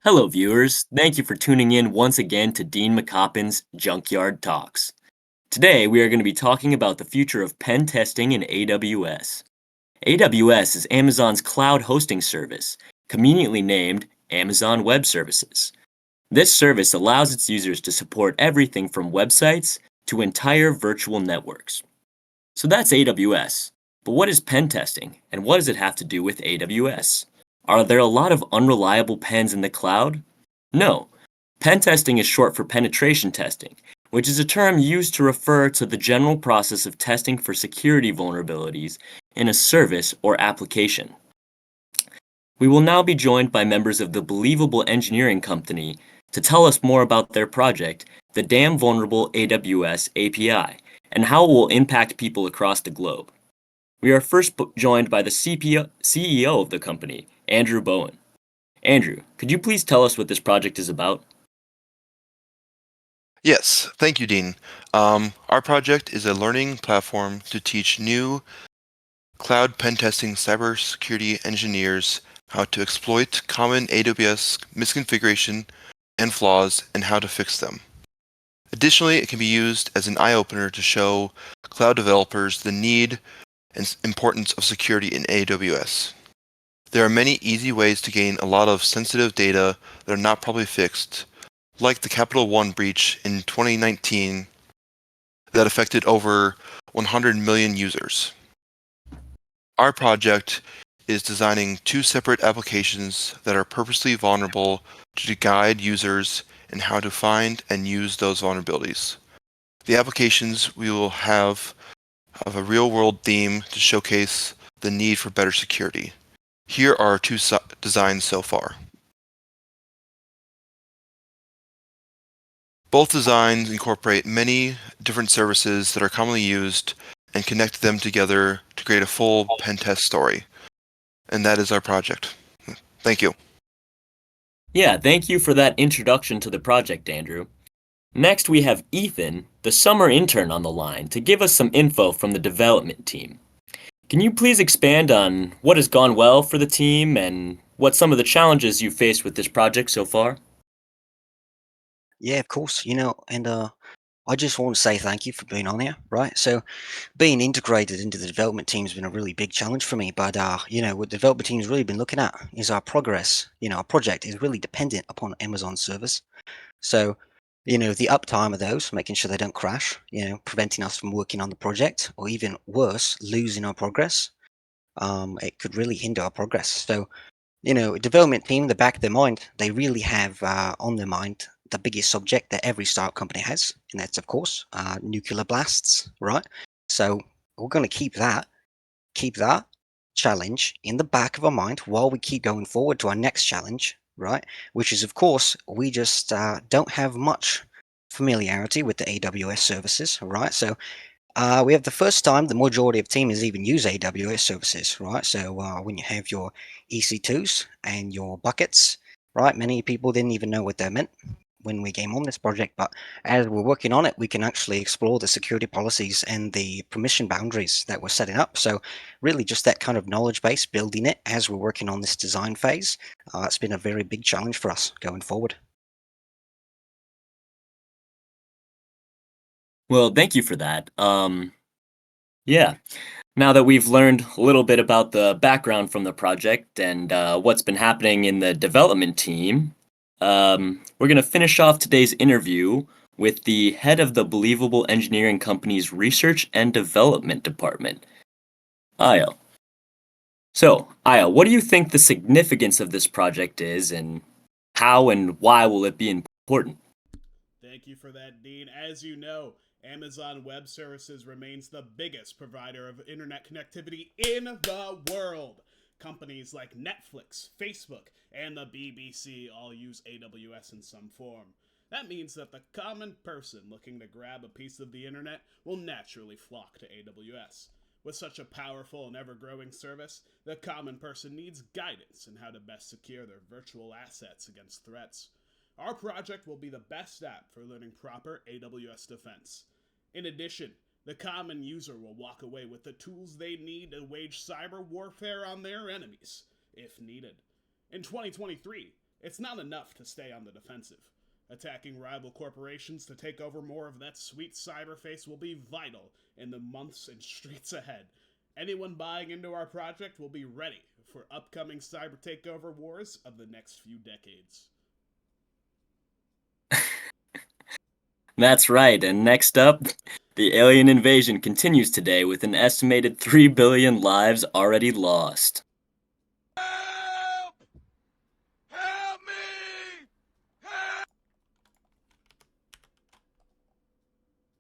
Hello, viewers. Thank you for tuning in once again to Dean McCoppin's Junkyard Talks. Today, we are going to be talking about the future of pen testing in AWS. AWS is Amazon's cloud hosting service, conveniently named Amazon Web Services. This service allows its users to support everything from websites to entire virtual networks. So that's AWS. But what is pen testing, and what does it have to do with AWS? Are there a lot of unreliable pens in the cloud? No. Pen testing is short for penetration testing, which is a term used to refer to the general process of testing for security vulnerabilities in a service or application. We will now be joined by members of the Believable Engineering Company to tell us more about their project, the Damn Vulnerable AWS API, and how it will impact people across the globe. We are first joined by the CEO of the company, Andrew Bowen. Andrew, could you please tell us what this project is about? Yes, thank you, Dean. Our project is a learning platform to teach new cloud pen testing cybersecurity engineers how to exploit common AWS misconfiguration and flaws and how to fix them. Additionally, it can be used as an eye-opener to show cloud developers the need and importance of security in AWS. There are many easy ways to gain a lot of sensitive data that are not probably fixed, like the Capital One breach in 2019 that affected over 100 million users. Our project is designing two separate applications that are purposely vulnerable to guide users in how to find and use those vulnerabilities. The applications we will have a real-world theme to showcase the need for better security. Here are our two designs so far. Both designs incorporate many different services that are commonly used and connect them together to create a full pen test story. And that is our project. Thank you. Yeah, thank you for that introduction to the project, Andrew. Next, we have Ethan, the summer intern, on the line to give us some info from the development team. Can you please expand on what has gone well for the team and what some of the challenges you've faced with this project so far? Yeah, of course. I just want to say thank you for being on here, right? So, being integrated into the development team has been a really big challenge for me. But what the development team's really been looking at is our progress. Our project is really dependent upon Amazon servers. So, the uptime of those, making sure they don't crash, preventing us from working on the project, or even worse, losing our progress. It could really hinder our progress. So, development team, the back of their mind, they really have on their mind the biggest subject that every startup company has, and that's of course nuclear blasts, right? So we're going to keep that challenge in the back of our mind while we keep going forward to our next challenge, right? Which is of course we just don't have much familiarity with the AWS services, right? So we have the first time the majority of teams even use AWS services, right? So when you have your EC2s and your buckets, right? Many people didn't even know what that meant when we came on this project, but as we're working on it, we can actually explore the security policies and the permission boundaries that we're setting up. So really just that kind of knowledge base, building it as we're working on this design phase. It's been a very big challenge for us going forward. Well, thank you for that. Yeah. Now that we've learned a little bit about the background from the project and what's been happening in the development team, we're going to finish off today's interview with the head of the Believable Engineering Company's Research and Development Department, Aya. So, Aya, what do you think the significance of this project is, and how and why will it be important? Thank you for that, Dean. As you know, Amazon Web Services remains the biggest provider of internet connectivity in the world. Companies like Netflix, Facebook, and the BBC all use AWS in some form. That means that the common person looking to grab a piece of the internet will naturally flock to AWS. With such a powerful and ever growing service, the common person needs guidance in how to best secure their virtual assets against threats. Our project will be the best app for learning proper AWS defense. In addition, the common user will walk away with the tools they need to wage cyber warfare on their enemies, if needed. In 2023, It's not enough to stay on the defensive. Attacking rival corporations to take over more of that sweet cyberface will be vital in the months and streets ahead. Anyone buying into our project will be ready for upcoming cyber takeover wars of the next few decades. That's right, and next up, the alien invasion continues today with an estimated 3 billion lives already lost.